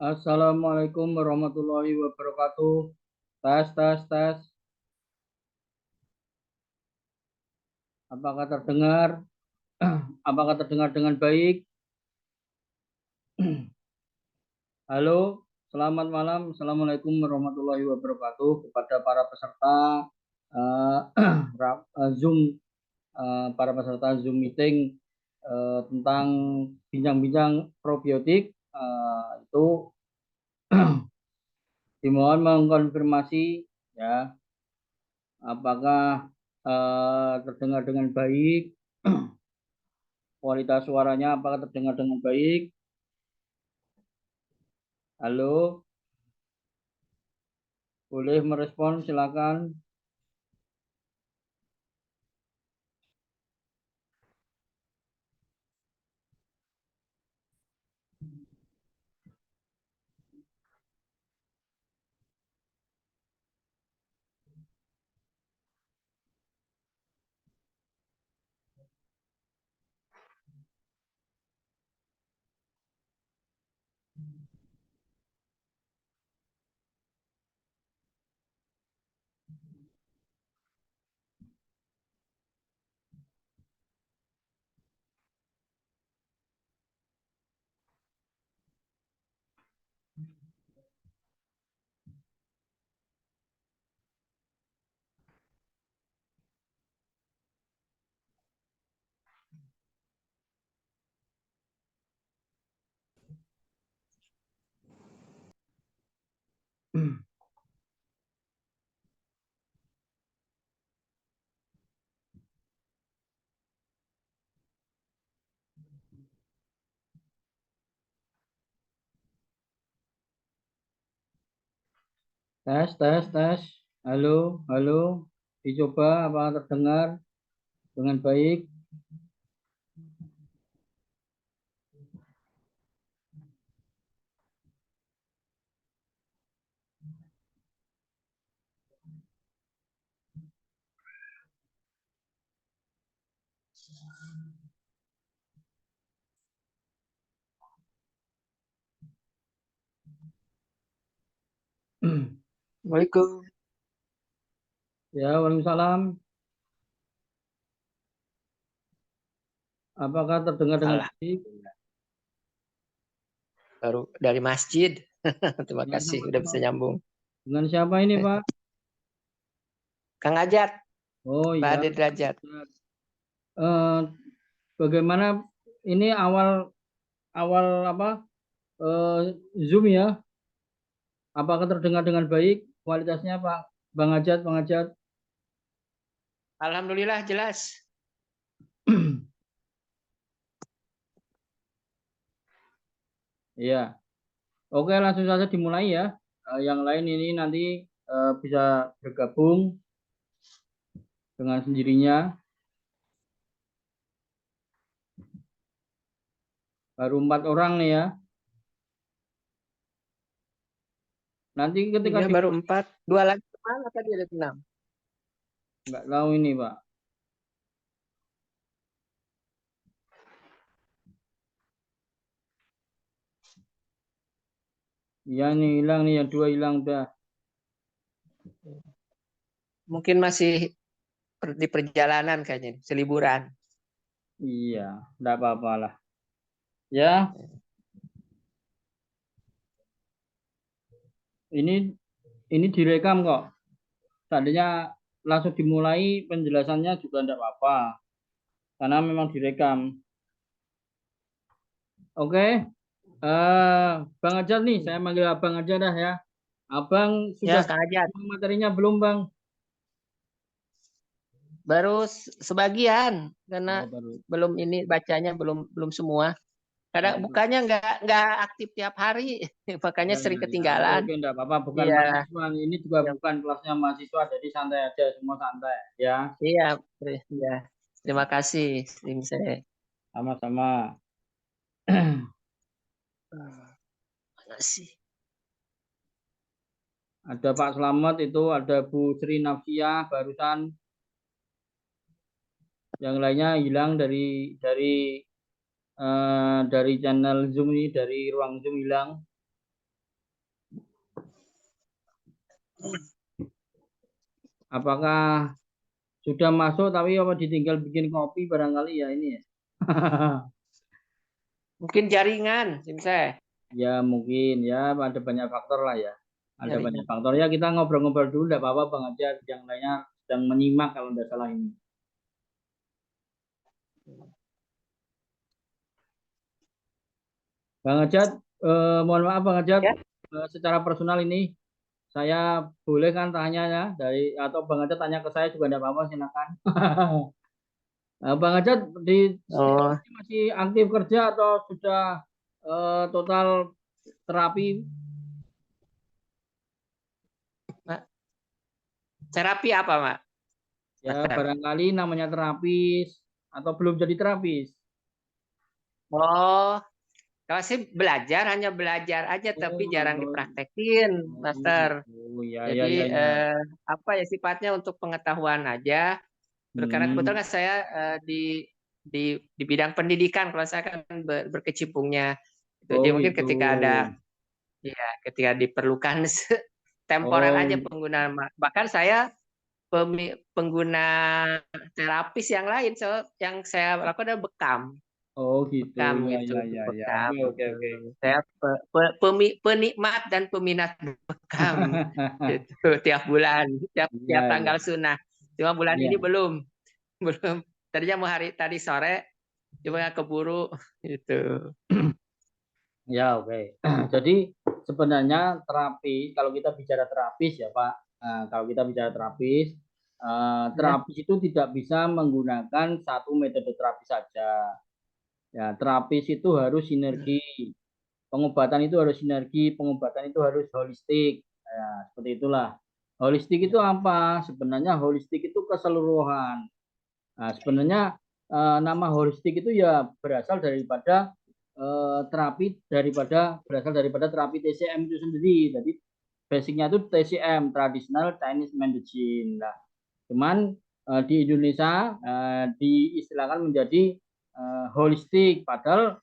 Assalamualaikum warahmatullahi wabarakatuh. Tes, tes, tes. Apakah terdengar? Apakah terdengar dengan baik? Halo, selamat malam. Assalamualaikum warahmatullahi wabarakatuh kepada para peserta eh, Zoom, para peserta Zoom meeting tentang bincang-bincang probiotik. Itu dimohon mengkonfirmasi ya, apakah terdengar dengan baik. Kualitas suaranya apakah terdengar dengan baik? Halo, boleh merespon, silakan. Tes, tes, tes. Halo, halo. Dicoba apakah terdengar dengan baik? Assalamualaikum. Ya, waalaikumsalam. Apakah terdengar dengan Salah. baik? Baru dari masjid. Terima Dengan kasih siapa, udah bisa nyambung. dengan siapa ini, Pak? Kang Ajat, Oh Pak iya. Ade Derajat. Eh, Bagaimana ini awal awal apa? Zoom ya? Apakah terdengar dengan baik kualitasnya, Pak? Bang Ajat, Bang Ajat. Alhamdulillah jelas. Iya. Oke, langsung saja dimulai ya. Yang lain ini nanti bisa bergabung dengan sendirinya. Baru 4 orang nih ya. Nanti ketika Iya baru 4. 2 lagi kemana tadi ada 6. nggak tahu ini Pak. Iya nih hilang nih, yang 2 hilang udah. Mungkin masih di perjalanan kayaknya, seliburan. Iya, nggak apa-apa lah. Ya, ini direkam kok. Tadinya langsung dimulai penjelasannya juga nggak apa-apa. Karena memang direkam. Oke. Bang Ajar nih, saya manggil Abang aja dah ya. Abang sudah Ya Kang Ajat, materinya belum, Bang? baru sebagian Oh, karena baru. belum ini bacanya belum belum semua. Kadang Oh, bukannya nggak aktif tiap hari, makanya ya, ya, sering ya. Oke, ketinggalan. oke, enggak apa-apa. Bukan Iya, mahasiswa. Ini juga iya, bukan kelasnya mahasiswa, jadi santai aja, semua santai. Ya, iya, iya. Terima kasih, Lim saya. sama-sama. Mana sih? Ada Pak Slamet itu, ada Bu Sri Nafsiyah barusan. Yang lainnya hilang dari channel Zoom ini, dari ruang Zoom hilang. Apakah sudah masuk tapi apa ditinggal bikin kopi barangkali ya ini ya. Mungkin jaringan, Sim saya. Ya mungkin ya ada banyak faktor lah ya. Ada banyak Jaringan. faktor ya kita ngobrol-ngobrol dulu enggak apa-apa Bang Ajat yang lainnya sedang menyimak kalau enggak salah ini. Bang Ajat, mohon maaf Bang Ajat, Ya. secara personal ini saya boleh kan tanya ya dari atau Bang Ajat tanya ke saya juga enggak apa-apa silakan. Bang Ajat di setiap Oh, ini masih aktif kerja atau sudah total terapi? Mak. Terapi apa, Mak? Ya Dokter? barangkali namanya terapis atau belum jadi terapis. Oh, kalau sih belajar hanya belajar aja, tapi jarang Oh, dipraktekin, oh Master. gitu. Ya ya Jadi ya ya. apa ya sifatnya untuk pengetahuan aja. Terus karena kebetulan Hmm. kan saya di bidang pendidikan, kalau saya kan berkecimpungnya. Itu. Oh Jadi mungkin gitu. ketika ada ya ketika diperlukan temporer aja Oh, penggunaan. Bahkan saya pengguna terapis yang lain, so yang saya lakukan adalah bekam. oh gitu. Bekam Ya gitu, ya ya ya. bekam Oke oke gitu. oke. Saya penikmat dan peminat bekam itu tiap bulan, tiap Iya iya. tanggal sunnah. Cuma bulan ini Iya. belum, belum. Tadinya mau hari tadi sore, cuma keburu itu. Ya oke. Jadi sebenarnya terapi kalau kita bicara terapis ya Pak, kalau kita bicara terapis, Ya. terapis itu tidak bisa menggunakan satu metode terapi saja. Ya, terapis itu harus sinergi. Pengobatan itu harus sinergi, pengobatan itu harus holistik. Ya, seperti itulah. Holistik itu apa? Sebenarnya holistik itu keseluruhan. Nah, sebenarnya nama holistik itu ya berasal daripada terapi berasal daripada terapi TCM itu sendiri. Jadi basicnya itu TCM, Traditional Chinese Medicine. Nah, cuman di Indonesia diistilahkan menjadi holistik. Padahal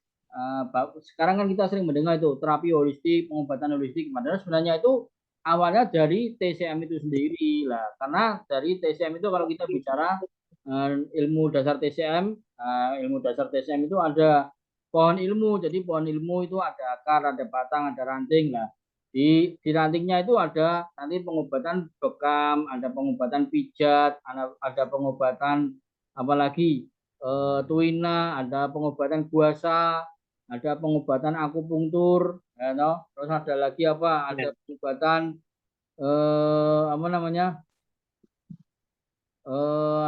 sekarang kan kita sering mendengar itu terapi holistik, pengobatan holistik. Padahal sebenarnya itu awalnya dari TCM itu sendiri lah. Karena dari TCM itu kalau kita bicara ilmu dasar TCM, ilmu dasar TCM itu ada pohon ilmu. Jadi pohon ilmu itu ada akar, ada batang, ada ranting lah. Di rantingnya itu ada nanti pengobatan bekam, ada pengobatan pijat, ada pengobatan apalagi tuina, ada pengobatan guasa, ada pengobatan akupunktur, ya, no? Terus ada lagi apa? Ada Ya. pengobatan apa namanya?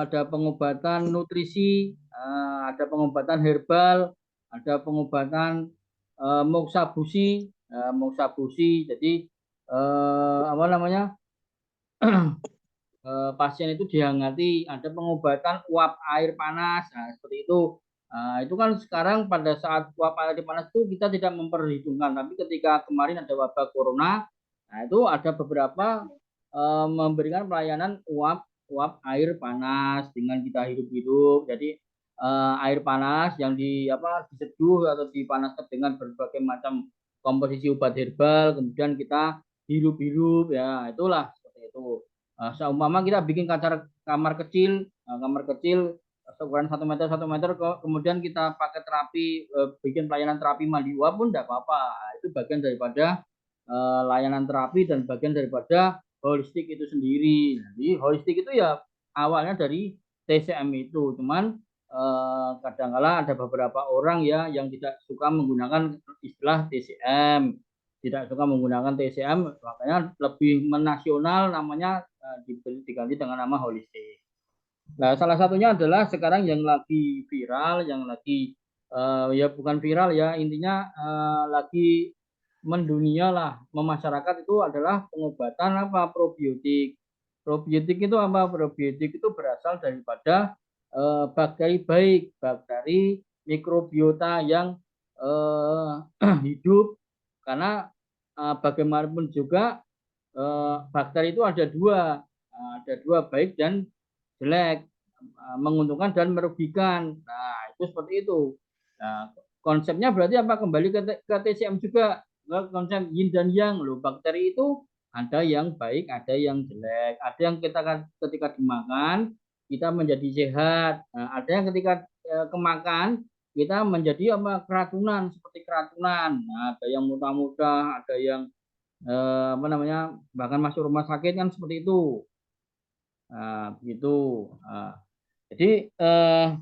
Ada pengobatan nutrisi, ada pengobatan herbal, ada pengobatan moksabusi, moksabusi. Jadi apa namanya? Pasien itu dihangati, ada pengobatan uap air panas, nah, seperti itu. Itu kan sekarang pada saat uap air panas itu kita tidak memperhitungkan, tapi ketika kemarin ada wabah corona, nah itu ada beberapa memberikan pelayanan uap air panas dengan kita hidup-hidup. Jadi air panas yang diseduh atau dipanaskan dengan berbagai macam komposisi obat herbal, kemudian kita hirup-hirup ya itulah seperti itu. Seumpama kita bikin kamar kecil ukuran 1 meter 1 meter, kemudian kita pakai terapi, bikin pelayanan terapi mandi uap pun tidak apa-apa. Itu bagian daripada layanan terapi dan bagian daripada holistik itu sendiri. Jadi holistik itu ya awalnya dari TCM itu, cuman kadangkala ada beberapa orang ya yang tidak suka menggunakan istilah TCM, tidak suka menggunakan TCM, makanya lebih menasional namanya diganti dengan nama holistik. Nah, salah satunya adalah sekarang yang lagi viral, yang lagi ya bukan viral ya, intinya lagi mendunia lah, memasyarakat itu adalah pengobatan apa probiotik. Probiotik itu apa? Probiotik itu berasal daripada bakteri baik, bakteri mikrobiota yang hidup karena bagaimanapun juga bakteri itu ada dua baik dan jelek, menguntungkan dan merugikan. Nah, itu seperti itu. Nah, konsepnya berarti apa? Kembali ke TCM juga, konsep yin dan yang loh. Bakteri itu Ada yang baik, ada yang jelek. Ada yang kita ketika dimakan kita menjadi sehat. Nah, ada yang ketika kemakan kita menjadi apa keracunan seperti keracunan. Nah, ada yang muntah-muntah, ada yang apa namanya bahkan masuk rumah sakit kan seperti itu. Nah, begitu. Nah, jadi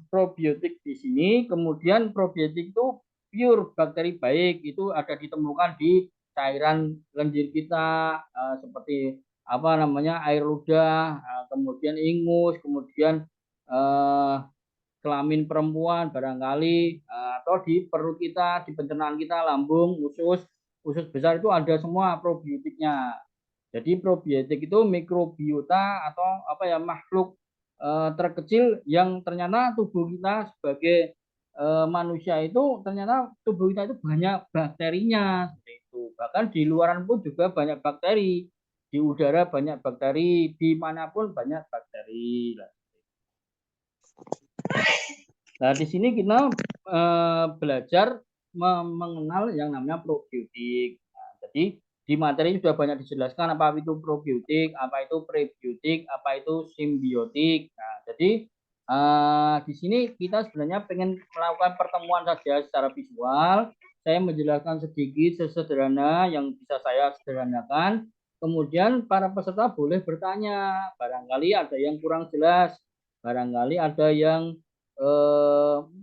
probiotik di sini, kemudian probiotik itu pure bakteri baik, itu ada ditemukan di cairan lendir kita seperti apa namanya air ludah, kemudian ingus, kemudian eh, kelamin perempuan barangkali atau di perut kita, di pencernaan kita, lambung, usus, usus besar itu ada semua probiotiknya. Jadi probiotik itu mikrobiota atau apa ya makhluk terkecil yang ternyata tubuh kita sebagai manusia itu ternyata tubuh kita itu banyak bakterinya seperti itu. Bahkan di luaran pun juga banyak bakteri. Di udara banyak bakteri, dimanapun banyak bakteri. Nah, di sini kita belajar mengenal yang namanya probiotik. Nah, jadi di materi sudah banyak dijelaskan apa itu probiotik, apa itu prebiotik, apa itu simbiotik. Nah, jadi di sini kita sebenarnya pengen melakukan pertemuan saja secara visual. Saya menjelaskan sedikit sesederhana yang bisa saya sederhanakan. Kemudian para peserta boleh bertanya. Barangkali ada yang kurang jelas, barangkali ada yang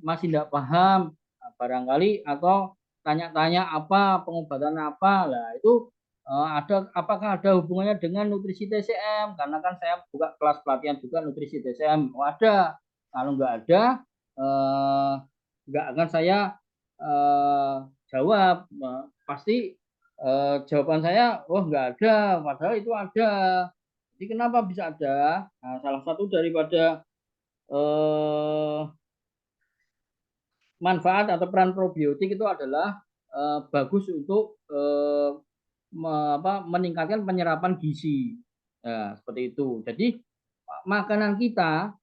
masih tidak paham barangkali atau tanya-tanya apa pengobatan apa lah itu ada apakah ada hubungannya dengan nutrisi TCM karena kan saya buka kelas pelatihan juga nutrisi TCM. Oh, ada. Kalau nggak ada eh, nggak akan saya eh, jawab. Pasti jawaban saya oh nggak ada padahal itu ada. Jadi kenapa bisa ada? Nah, salah satu daripada eh, manfaat atau peran probiotik itu adalah bagus untuk meningkatkan penyerapan gizi. Ya, seperti itu. Jadi makanan kita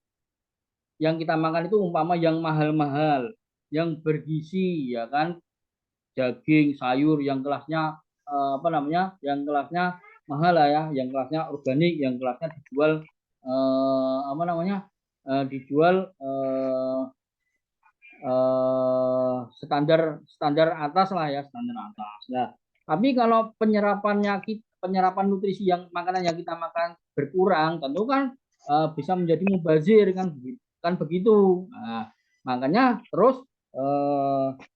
yang kita makan itu umpama yang mahal-mahal, yang bergizi, ya kan, daging, sayur yang kelasnya apa namanya, yang kelasnya mahal lah ya, yang kelasnya organik, yang kelasnya dijual apa namanya, dijual standar standar atas lah ya standar atas. Nah, tapi kalau penyerapan nutrisi yang makanan yang kita makan berkurang, tentu kan bisa menjadi mubazir kan begitu. Nah, makanya terus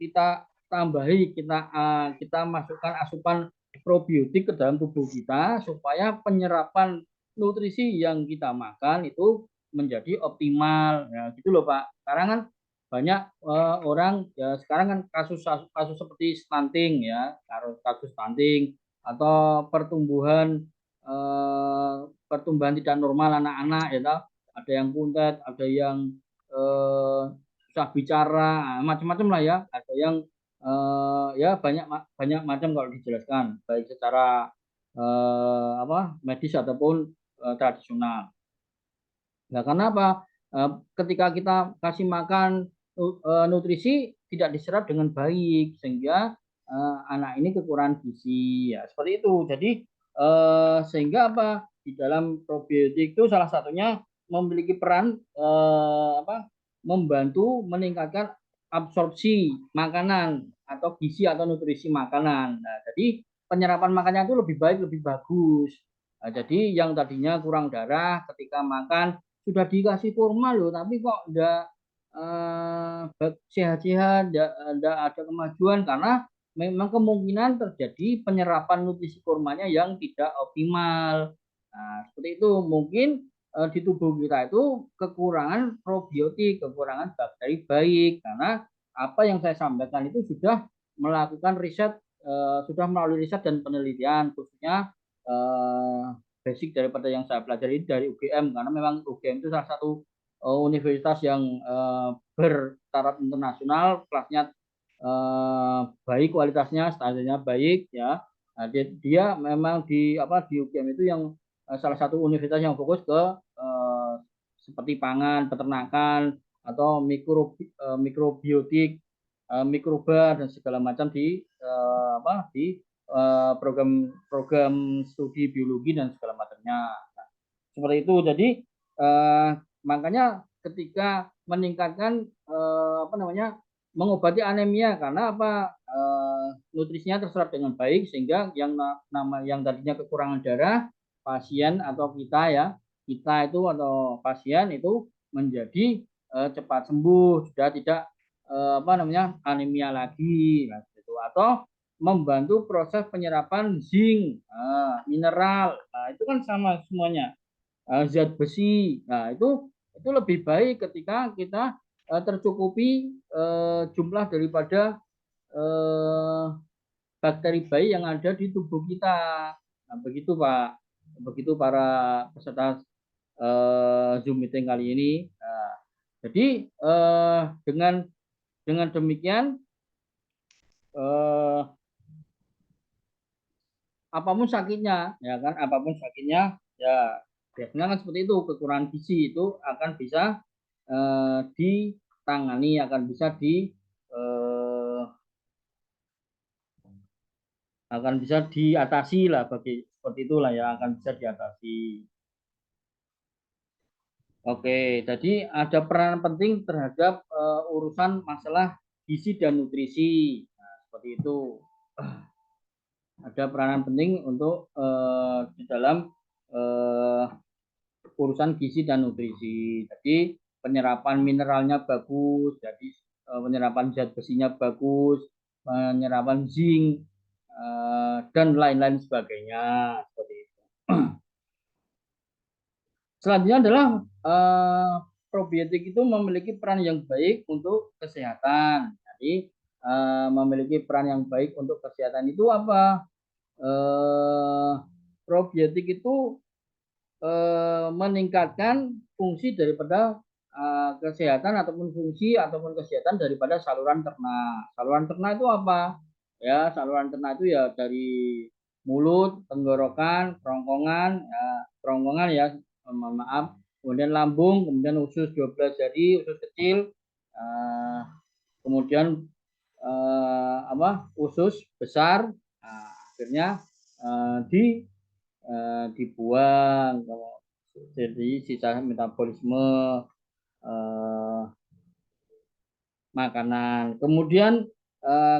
kita tambahi kita masukkan asupan probiotik ke dalam tubuh kita supaya penyerapan nutrisi yang kita makan itu menjadi optimal. Ya, gitu loh Pak. Sekarang kan banyak orang ya sekarang kan kasus seperti stunting ya kasus stunting atau pertumbuhan tidak normal anak-anak ya toh. Ada yang kuntet ada yang susah bicara macam-macam lah ya ada yang ya banyak banyak macam kalau dijelaskan baik secara apa medis ataupun tradisional. Nah, karena apa? Ketika kita kasih makan nutrisi tidak diserap dengan baik sehingga anak ini kekurangan gizi ya seperti itu. Jadi sehingga apa? Di dalam probiotik itu salah satunya memiliki peran apa? Membantu meningkatkan absorpsi makanan atau gizi atau nutrisi makanan. Nah, jadi penyerapan makannya itu lebih baik, lebih bagus. Nah, jadi yang tadinya kurang darah ketika makan sudah dikasih kurma loh, tapi kok enggak sehat-sehat, enggak ada kemajuan karena memang kemungkinan terjadi penyerapan nutrisi kurmanya yang tidak optimal. Nah, seperti itu mungkin di tubuh kita itu kekurangan probiotik, kekurangan bakteri baik karena apa yang saya sampaikan itu sudah melakukan riset, sudah melalui riset dan penelitian khususnya eh, basic daripada yang saya pelajari dari UGM karena memang UGM itu salah satu universitas yang bertaraf internasional kelasnya baik kualitasnya standarnya baik ya. Nah, dia memang di apa di UGM itu yang salah satu universitas yang fokus ke seperti pangan peternakan atau mikrobiotik mikroba dan segala macam di apa di program studi biologi dan segala macamnya. Nah, seperti itu. Jadi makanya ketika meningkatkan mengobati anemia karena apa, nutrisinya terserap dengan baik sehingga yang tadinya kekurangan darah pasien atau kita itu atau pasien itu menjadi cepat sembuh, sudah tidak anemia lagi, nah, gitu. Atau membantu proses penyerapan zinc, mineral, nah itu kan sama semuanya, zat besi. Nah itu lebih baik ketika kita tercukupi jumlah daripada bakteri baik yang ada di tubuh kita. Nah begitu Pak, begitu para peserta Zoom meeting kali ini. Nah, jadi dengan demikian apapun sakitnya, ya kan, apapun sakitnya, ya biasanya kan seperti itu, kekurangan gizi itu akan bisa ditangani, akan bisa diatasi lah, seperti itulah ya, akan bisa diatasi. Oke, jadi ada peranan penting terhadap urusan masalah gizi dan nutrisi. Nah, seperti itu. Ada peranan penting untuk di dalam urusan gizi dan nutrisi. Jadi penyerapan mineralnya bagus, jadi penyerapan zat besinya bagus, penyerapan zinc dan lain-lain sebagainya. Seperti itu. Selanjutnya adalah probiotik itu memiliki peran yang baik untuk kesehatan. Jadi memiliki peran yang baik untuk kesehatan itu apa? Probiotik itu meningkatkan fungsi daripada kesehatan ataupun kesehatan daripada saluran ternak. Saluran ternak itu apa? Ya, saluran ternak itu ya dari mulut, tenggorokan, kerongkongan ya, mohon maaf, kemudian lambung, kemudian usus 12 jari, usus kecil, kemudian usus besar, akhirnya dibuang, jadi sisa metabolisme makanan. Kemudian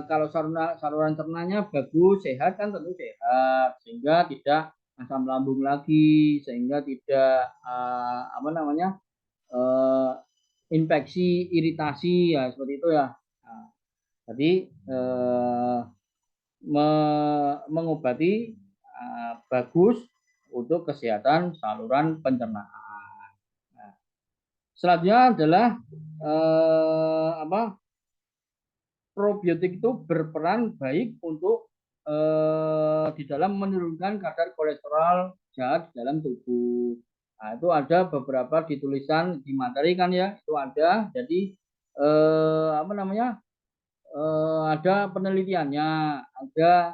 kalau saluran cernanya bagus, sehat kan tentu sehat, sehingga tidak asam lambung lagi, sehingga tidak infeksi, iritasi ya seperti itu ya. Nah, jadi mengobati bagus untuk kesehatan saluran pencernaan. Nah, selanjutnya adalah probiotik itu berperan baik untuk di dalam menurunkan kadar kolesterol jahat di dalam tubuh. Nah, itu ada beberapa ditulisan di materi kan ya, itu ada. Jadi ada penelitiannya, ada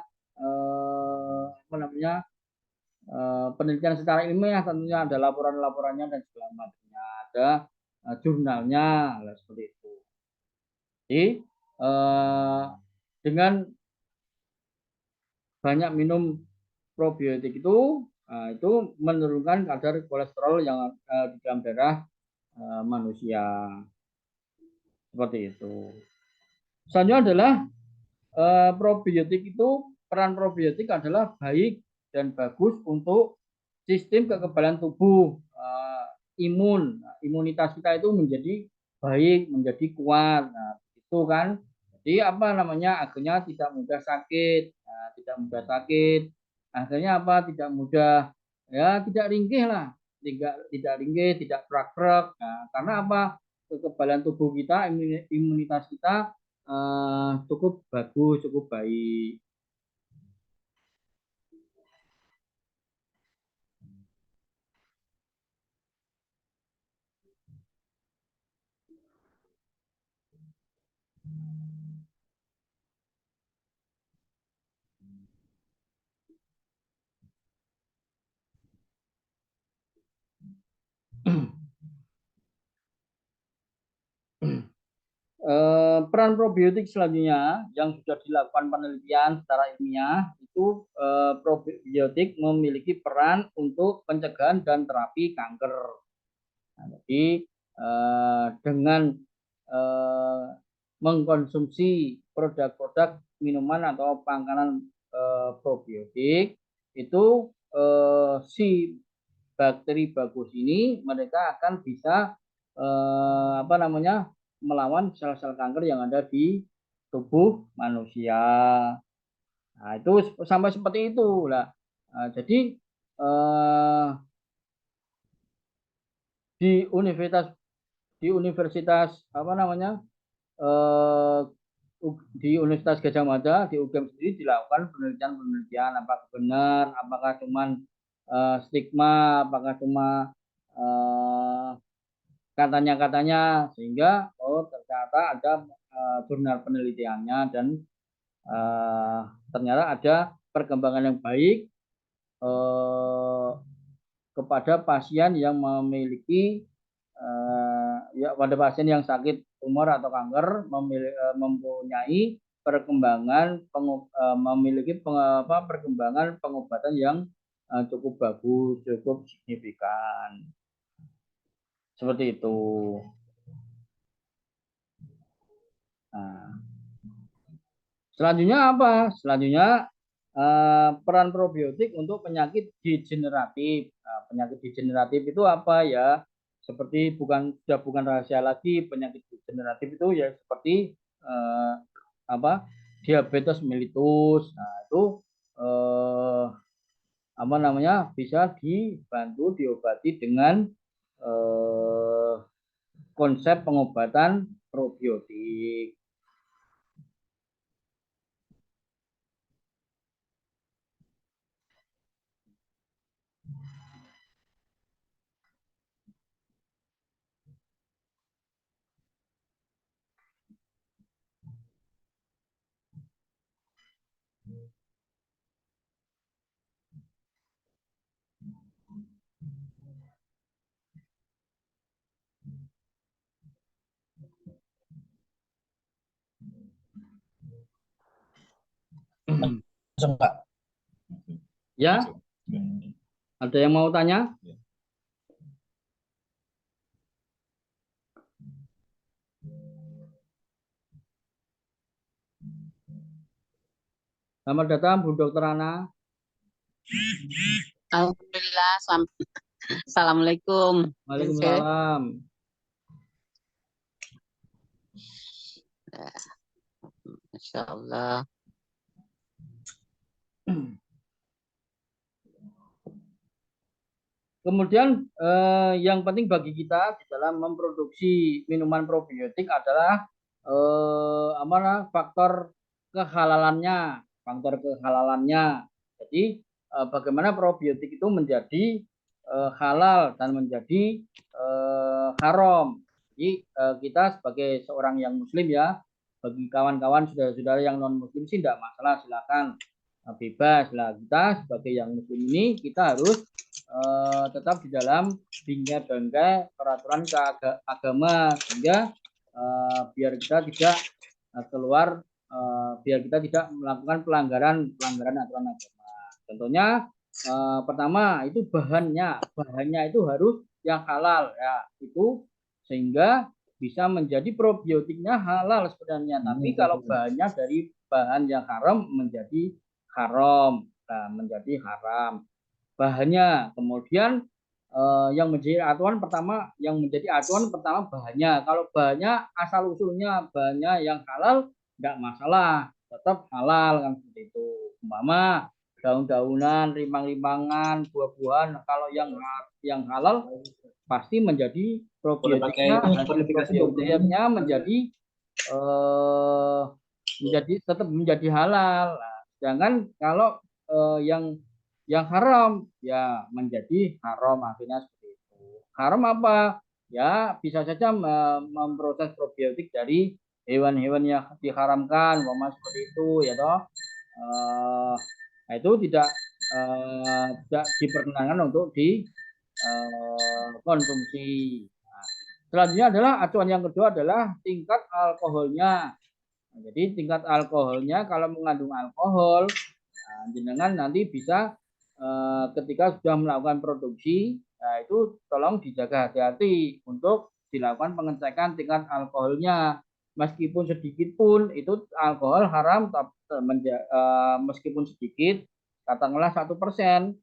penelitian secara ilmiah, tentunya ada laporan-laporannya dan segala macamnya, ada jurnalnya, seperti itu. Jadi dengan banyak minum probiotik itu menurunkan kadar kolesterol yang di dalam darah manusia, seperti itu. Selanjutnya adalah probiotik itu, peran probiotik adalah baik dan bagus untuk sistem kekebalan tubuh, imunitas kita itu menjadi baik, menjadi kuat. Nah, itu kan. Jadi akhirnya tidak mudah sakit, akhirnya tidak mudah, ya tidak ringkih lah, tidak ringkih, tidak prak-prak. Nah, karena kekebalan tubuh kita, imunitas kita cukup bagus, cukup baik. Peran probiotik selanjutnya yang sudah dilakukan penelitian secara ilmiah itu probiotik memiliki peran untuk pencegahan dan terapi kanker. Nah, jadi dengan mengkonsumsi produk-produk minuman atau makanan probiotik itu si bakteri bagus ini mereka akan bisa melawan sel-sel kanker yang ada di tubuh manusia. Nah, itu sampai seperti itu lah. Jadi di universitas di Universitas Gajah Mada di UGM sendiri dilakukan penelitian apakah benar, apakah cuma stigma, apakah cuma katanya sehingga ternyata ada jurnal penelitiannya dan ternyata ada perkembangan yang baik kepada pasien yang memiliki pada pasien yang sakit tumor atau kanker mempunyai perkembangan memiliki perkembangan pengobatan yang cukup bagus, cukup signifikan. Seperti itu. Nah, selanjutnya apa? Selanjutnya peran probiotik untuk penyakit degeneratif. Nah, penyakit degeneratif itu apa ya? Seperti sudah bukan rahasia lagi, penyakit degeneratif itu ya seperti diabetes mellitus. Nah, itu bisa dibantu diobati dengan konsep pengobatan probiotik. Ya, ada yang mau tanya? Selamat datang Bu Dokter Ana. Alhamdulillah. Assalamualaikum. Waalaikumsalam. Masya Allah. Kemudian yang penting bagi kita di dalam memproduksi minuman probiotik adalah faktor kehalalannya, Jadi bagaimana probiotik itu menjadi halal dan menjadi haram. Jadi kita sebagai seorang yang muslim ya, bagi kawan-kawan saudara-saudara yang non muslim sih tidak masalah, silakan bebas lah. Kita sebagai yang muslim ini kita harus tetap di dalam bingkai peraturan agama sehingga biar kita tidak keluar, biar kita tidak melakukan pelanggaran aturan agama. Contohnya pertama itu bahannya itu harus yang halal ya, itu sehingga bisa menjadi probiotiknya halal sebenarnya. Tapi kalau bahannya dari bahan yang haram menjadi haram, menjadi haram bahannya. Kemudian yang menjadi acuan pertama bahannya. Kalau bahannya asal usulnya bahannya yang halal enggak masalah, tetap halal kan seperti itu. Umpama daun-daunan, rimang-rimangan, buah-buahan kalau yang halal pasti menjadi probiotiknya tetap menjadi halal. Nah, sedangkan kalau yang haram ya menjadi haram, akhirnya seperti itu. Haram apa? Ya bisa saja memproses probiotik dari hewan-hewan yang diharamkan, seperti itu ya toh. Nah, itu tidak diperkenankan untuk dikonsumsi. Selanjutnya adalah acuan yang kedua adalah tingkat alkoholnya. Nah, jadi tingkat alkoholnya kalau mengandung alkohol Nah, jenengan nanti bisa ketika sudah melakukan produksi, nah itu tolong dijaga hati-hati untuk dilakukan pengecekan tingkat alkoholnya. Meskipun sedikit pun itu alkohol haram, meskipun sedikit, katakanlah 1%.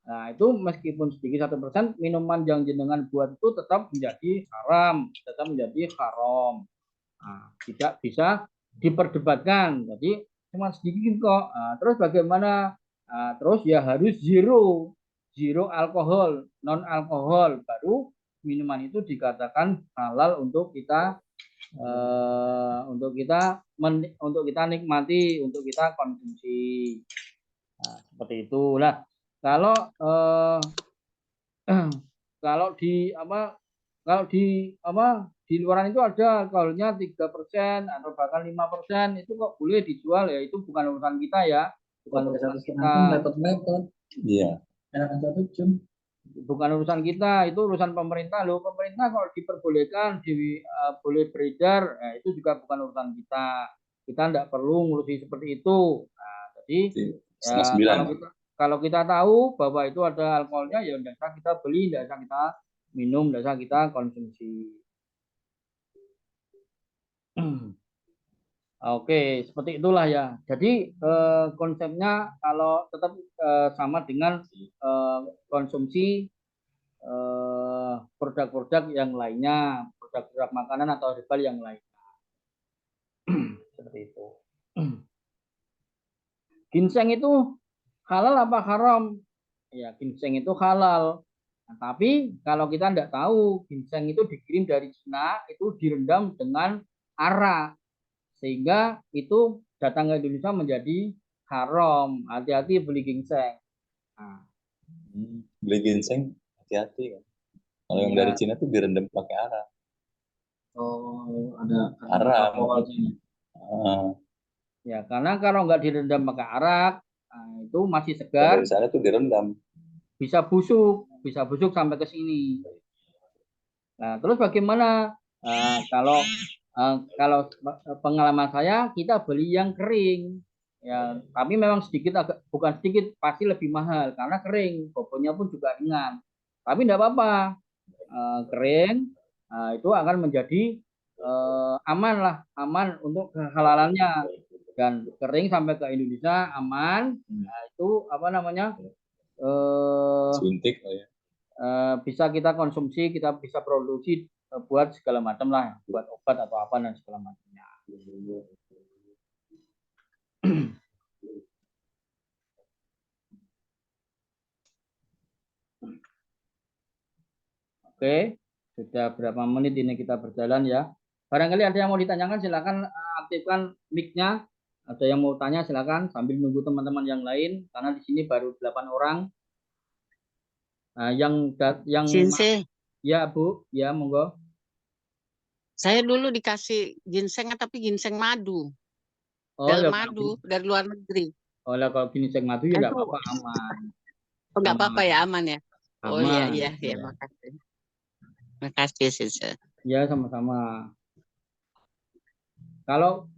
Nah, itu meskipun sedikit 1%, minuman yang jenengan buat itu tetap menjadi haram, tetap menjadi haram. Nah, tidak bisa diperdebatkan. Jadi cuma sedikit kok. Nah, terus bagaimana? Nah, terus ya harus zero alkohol, non alkohol, baru minuman itu dikatakan halal untuk kita untuk kita nikmati, untuk kita konsumsi. Nah, seperti itulah. Kalau kalau di apa kalau di luaran itu ada alkoholnya 3% atau bahkan 5%, itu kok boleh dijual, ya itu bukan urusan kita ya, bukan urusan kita. Iya. Bukan urusan kita, itu urusan pemerintah loh. Pemerintah kalau diperbolehkan boleh beredar, itu juga bukan urusan kita. Kita tidak perlu ngurusi seperti itu. Nah, jadi ya, kalau kita tahu bahwa itu ada alkoholnya, ya tidak usah kita beli, tidak usah kita minum, tidak usah kita konsumsi. Oke, seperti itulah ya. Jadi konsepnya kalau tetap sama dengan konsumsi produk-produk yang lainnya, produk-produk makanan atau herbal yang lainnya. Seperti itu. Ginseng itu halal apa haram? Ya, ginseng itu halal. Nah, tapi kalau kita tidak tahu, ginseng itu dikirim dari Cina, itu direndam dengan arak, sehingga itu datang ke Indonesia menjadi haram. Hati-hati beli ginseng. Nah. Beli ginseng hati-hati kan. Kalau yang dari Cina tuh direndam pakai arak. Oh, ada arak. Ya, karena kalau nggak direndam pakai arak, nah, itu masih segar. Dari sana tuh direndam. Bisa busuk sampai ke sini. Nah, terus bagaimana kalau pengalaman saya, kita beli yang kering. Ya, tapi memang bukan sedikit, pasti lebih mahal karena kering, bobotnya pun juga ringan. Tapi tidak apa-apa, kering itu akan menjadi aman untuk kehalalannya, dan kering sampai ke Indonesia aman. Nah, itu apa namanya? Suntik ya. Bisa kita konsumsi, kita bisa produksi buat segala macam lah, buat obat atau apa dan segala macamnya. Oke, sudah berapa menit ini kita berjalan ya. Barangkali ada yang mau ditanyakan, silakan aktifkan mic-nya. Ada yang mau tanya silakan sambil nunggu teman-teman yang lain, karena di sini baru 8 orang. Nah, yang Ginseng. Ya Bu, ya monggo. Saya dulu dikasih ginseng tapi ginseng madu. Dari madu dari luar negeri. Oh lah, kalau ginseng madu ya nggak apa-apa, aman. Oh, nggak apa-apa ya, aman ya. Oh aman, iya, makasih. Makasih Sisa. Ya, sama-sama. Kalau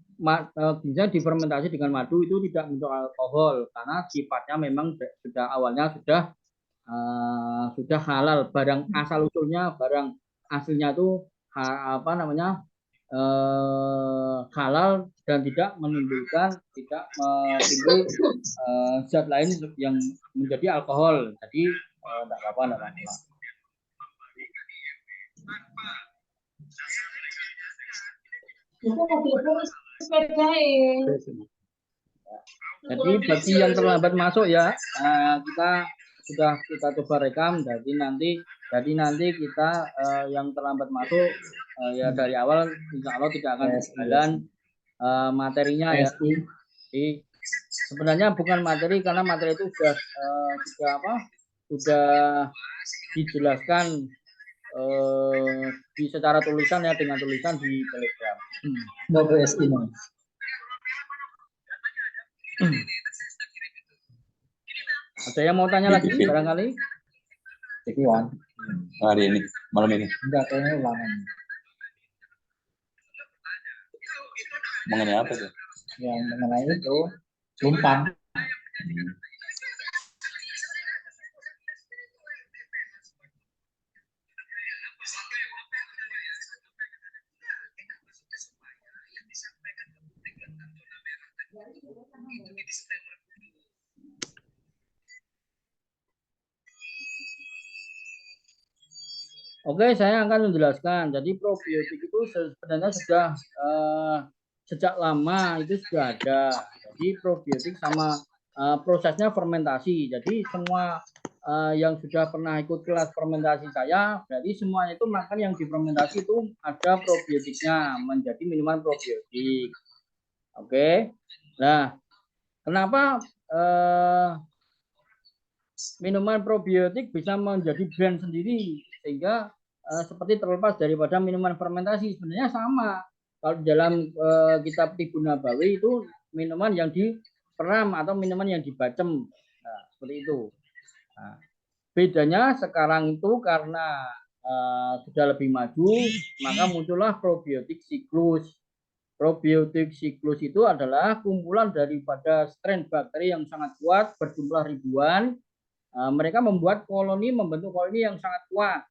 ginseng difermentasi dengan madu itu tidak mengandung alkohol, karena sifatnya memang awalnya sudah halal. Barang asal usulnya, barang aslinya itu halal dan tidak menimbul zat lain yang menjadi alkohol. Jadi tidak apa-apa. Jadi bagi yang terlambat masuk ya, kita coba rekam. Jadi nanti kita yang terlambat masuk ya dari awal insya Allah tidak akan berjalan materinya ya. Jadi sebenarnya bukan materi, karena materi itu sudah dijelaskan secara tulisan ya, dengan tulisan di Telegram. Ada yang mau tanya lagi barangkali? Hari ini, malam ini. Enggak, kayaknya ulangan. Mengenai apa tuh? Yang mengenai itu lumpang. Oke, saya akan menjelaskan. Jadi probiotik itu sebenarnya sudah sejak lama itu sudah ada. Jadi probiotik sama prosesnya fermentasi. Jadi semua yang sudah pernah ikut kelas fermentasi saya, berarti semuanya itu makan yang difermentasi itu ada probiotiknya menjadi minuman probiotik. Oke. Nah, kenapa minuman probiotik bisa menjadi brand sendiri sehingga seperti terlepas daripada minuman fermentasi? Sebenarnya sama. Kalau dalam kitab Tibu Nabawi itu minuman yang diperam atau minuman yang dibacem. Nah, seperti itu. Nah, bedanya sekarang itu karena sudah lebih maju, maka muncullah probiotik siklus. Probiotik siklus itu adalah kumpulan daripada strain bakteri yang sangat kuat berjumlah ribuan. Mereka membuat membentuk koloni yang sangat kuat.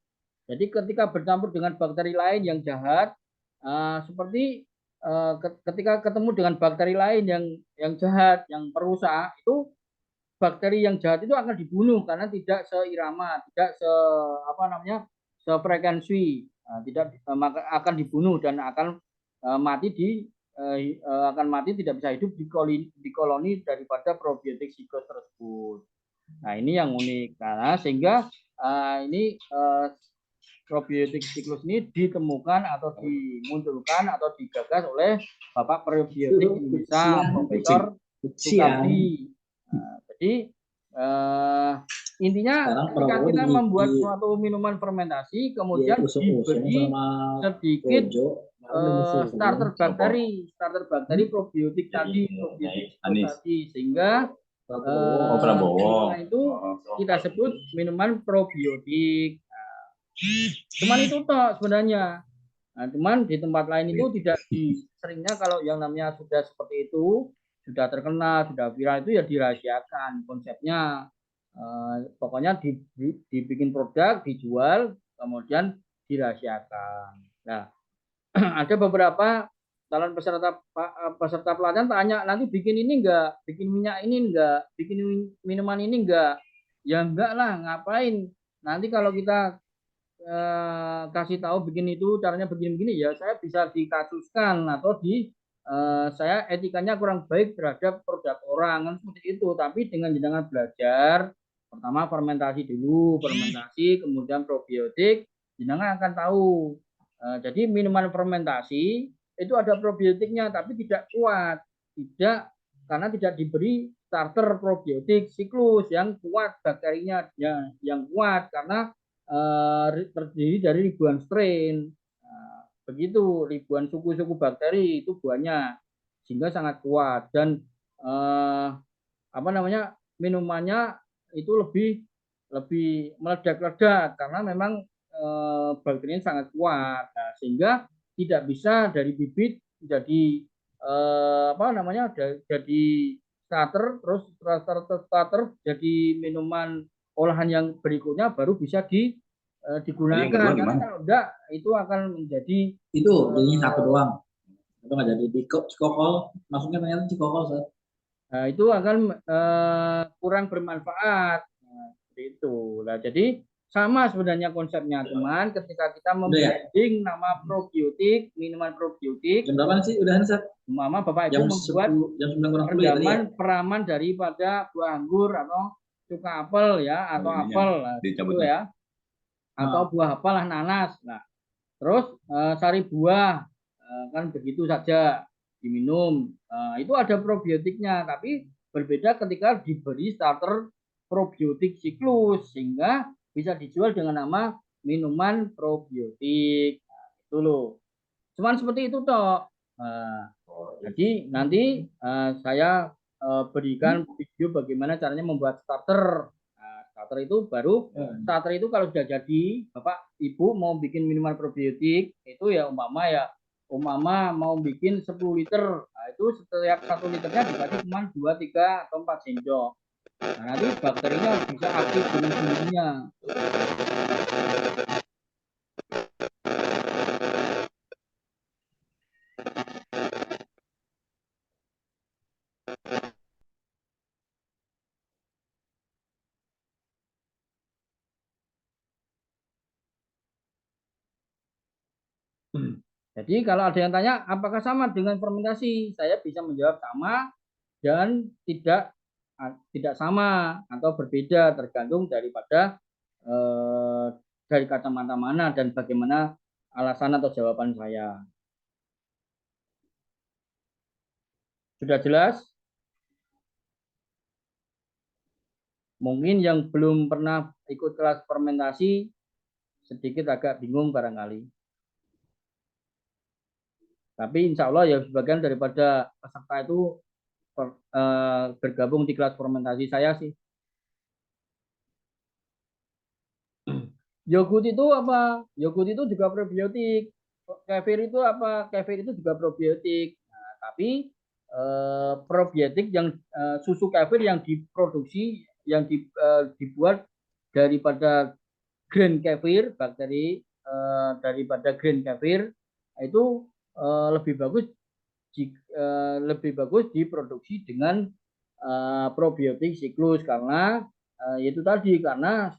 Jadi ketika bercampur dengan bakteri lain yang jahat, seperti ketika ketemu dengan bakteri lain yang jahat, yang perusak, itu bakteri yang jahat itu akan dibunuh karena tidak seirama, tidak sefrekuensi, tidak akan dibunuh dan akan mati tidak bisa hidup di koloni daripada probiotik siklus tersebut. Nah, ini yang unik karena sehingga ini probiotik siklus ini ditemukan atau dimunculkan atau digagas oleh Bapak Probiotik Indonesia Profesor Sukardi. Jadi intinya ketika kita membuat suatu minuman fermentasi kemudian diberi sedikit starter bakteri probiotik tadi, sehingga itu kita sebut minuman probiotik. Cuman itu toh sebenarnya. Nah, cuman di tempat lain itu tidak seringnya kalau yang namanya sudah seperti itu, sudah terkenal, sudah viral itu ya dirahasiakan konsepnya. Pokoknya dibikin produk, dijual, kemudian dirahasiakan. Nah, ada beberapa calon peserta pelatihan tanya, nanti bikin ini enggak, bikin minyak ini enggak, bikin minuman ini enggak? Ya enggak lah, ngapain? Nanti kalau kita kasih tahu bikin itu caranya begini-begini, ya saya bisa dikasuskan atau saya etikanya kurang baik terhadap produk orang kan seperti itu. Tapi dengan jenengan belajar, pertama fermentasi dulu, kemudian probiotik, jenengan akan tahu. Jadi minuman fermentasi itu ada probiotiknya tapi tidak kuat, karena tidak diberi starter probiotik siklus yang kuat, bakterinya yang kuat karena terdiri dari ribuan strain. Begitu ribuan suku-suku bakteri itu buahnya, sehingga sangat kuat dan minumannya itu lebih meledak-ledak karena memang bakterinya sangat kuat. Nah, sehingga tidak bisa dari bibit jadi jadi starter, terus starter jadi minuman olahan yang berikutnya baru bisa digunakan. Karena kalau enggak itu akan menjadi itu jadinya satu doang. Itu nggak jadi cikokol, maksudnya ternyata cikokol, Ustaz. Nah, itu akan kurang bermanfaat. Nah, seperti itu. Nah, jadi sama sebenarnya konsepnya, teman. Ketika kita membranding nama probiotik, minuman probiotik. Jam berapa sih? Udahan, Ustaz? Mama Bapak Ibu membuat rendaman peraman daripada buah anggur atau cuka apel ya, atau apel gitu ya. Atau buah apalah, nanas. Nah, terus sari buah kan begitu saja diminum. Itu ada probiotiknya, tapi berbeda ketika diberi starter probiotik siklus sehingga bisa dijual dengan nama minuman probiotik. Nah, itu loh. Cuman seperti itu toh. Jadi nanti saya berikan video bagaimana caranya membuat starter. Starter itu starter itu kalau sudah jadi, Bapak Ibu mau bikin minuman probiotik itu ya umpama mau bikin 10 liter Nah, itu setiap 1 liternya dikasih cuma 2, 3, atau 4 sendok. Nah, nanti bakterinya bisa aktif dengan sendirinya. Jadi kalau ada yang tanya apakah sama dengan fermentasi, saya bisa menjawab sama dan tidak sama atau berbeda tergantung daripada dari kacamata mana dan bagaimana alasan atau jawaban saya. Sudah jelas? Mungkin yang belum pernah ikut kelas fermentasi sedikit agak bingung barangkali. Tapi insya Allah ya sebagian daripada peserta itu bergabung di kelas fermentasi saya sih. Yogurt itu apa? Yogurt itu juga probiotik. Kefir itu apa? Kefir itu juga probiotik. Nah, tapi probiotik yang susu kefir yang diproduksi, yang dibuat daripada grain kefir, bakteri daripada grain kefir itu lebih bagus diproduksi dengan probiotik siklus karena itu tadi karena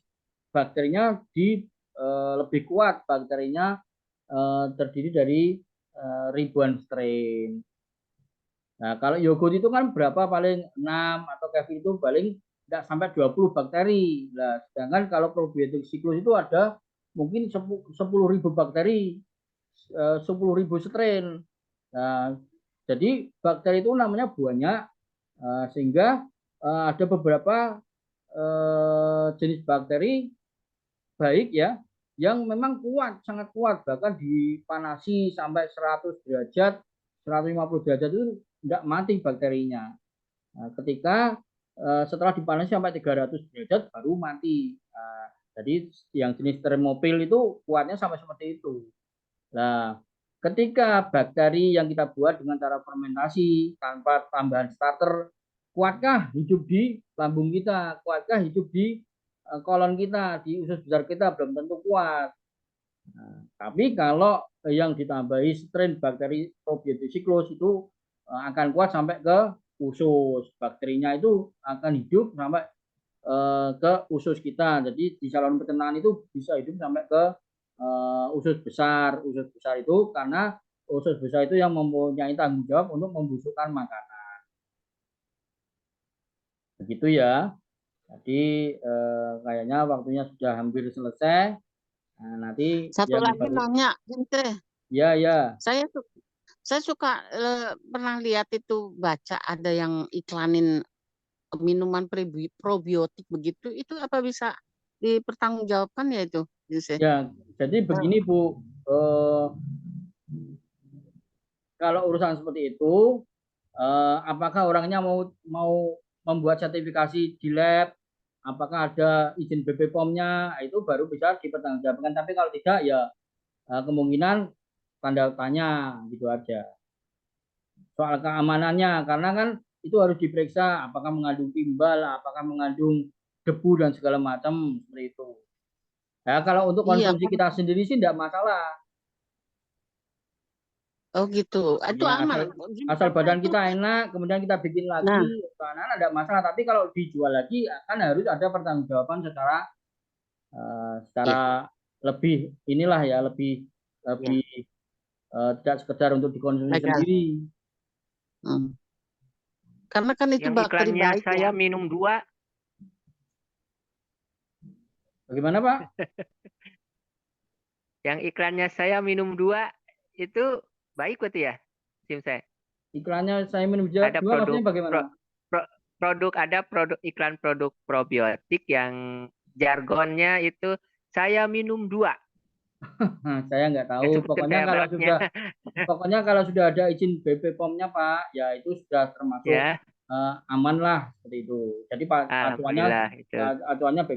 bakterinya lebih kuat, bakterinya terdiri dari ribuan strain. Nah, kalau yogurt itu kan berapa paling 6 atau kefir itu paling tidak sampai 20 bakteri. Nah, sedangkan kalau probiotik siklus itu ada mungkin 10.000 bakteri, 10.000 strain. Nah, jadi bakteri itu namanya banyak sehingga ada beberapa jenis bakteri baik ya yang memang kuat, sangat kuat, bahkan dipanasi sampai 100 derajat, 150 derajat itu tidak mati bakterinya. Nah, ketika setelah dipanasi sampai 300 derajat baru mati. Nah, jadi yang jenis Thermopil itu kuatnya sampai seperti itu. Nah, ketika bakteri yang kita buat dengan cara fermentasi tanpa tambahan starter, kuatkah hidup di lambung kita? Kuatkah hidup di kolon kita, di usus besar kita? Belum tentu kuat. Nah, tapi kalau yang ditambahi strain bakteri probiotik siklus itu akan kuat sampai ke usus. Bakterinya itu akan hidup sampai ke usus kita. Jadi di saluran pencernaan itu bisa hidup sampai ke usus besar. Usus besar itu karena usus besar itu yang mempunyai tanggung jawab untuk membusukkan makanan. Begitu ya. Jadi kayaknya waktunya sudah hampir selesai. Nah, nanti Satu lagi nanya, Gente. Ya, ya. Saya suka pernah lihat itu baca ada yang iklanin minuman probiotik begitu. Itu apa bisa dipertanggungjawabkan ya itu? Ya, jadi begini Bu. Kalau urusan seperti itu, apakah orangnya mau membuat sertifikasi di lab, apakah ada izin BPOM-nya, itu baru bisa dipertanggungjawabkan. Tapi kalau tidak, ya kemungkinan tanda tanya gitu aja. Soal keamanannya, karena kan itu harus diperiksa apakah mengandung timbal, apakah mengandung debu dan segala macam seperti itu. Ya, kalau untuk konsumsi kita sendiri sih tidak masalah. Oh gitu, itu Ya, aman. Asal badan kita enak, kemudian kita bikin lagi, karena ada masalah. Tapi kalau dijual lagi, kan harus ada pertanggungjawaban secara lebih inilah ya, lebih tidak sekedar untuk dikonsumsi sendiri. Karena kan itu yang bakteri iklannya baik. Saya minum 2. Bagaimana Pak? Yang iklannya saya minum 2 itu baik berarti ya, Sim saya? Iklannya saya minum 2 maksudnya bagaimana? Iklan produk probiotik yang jargonnya itu saya minum 2. Saya nggak tahu. Pokoknya kalau sudah ada izin BPOM-nya Pak, ya itu sudah termasuk aman lah seperti itu. Jadi acuannya BPOM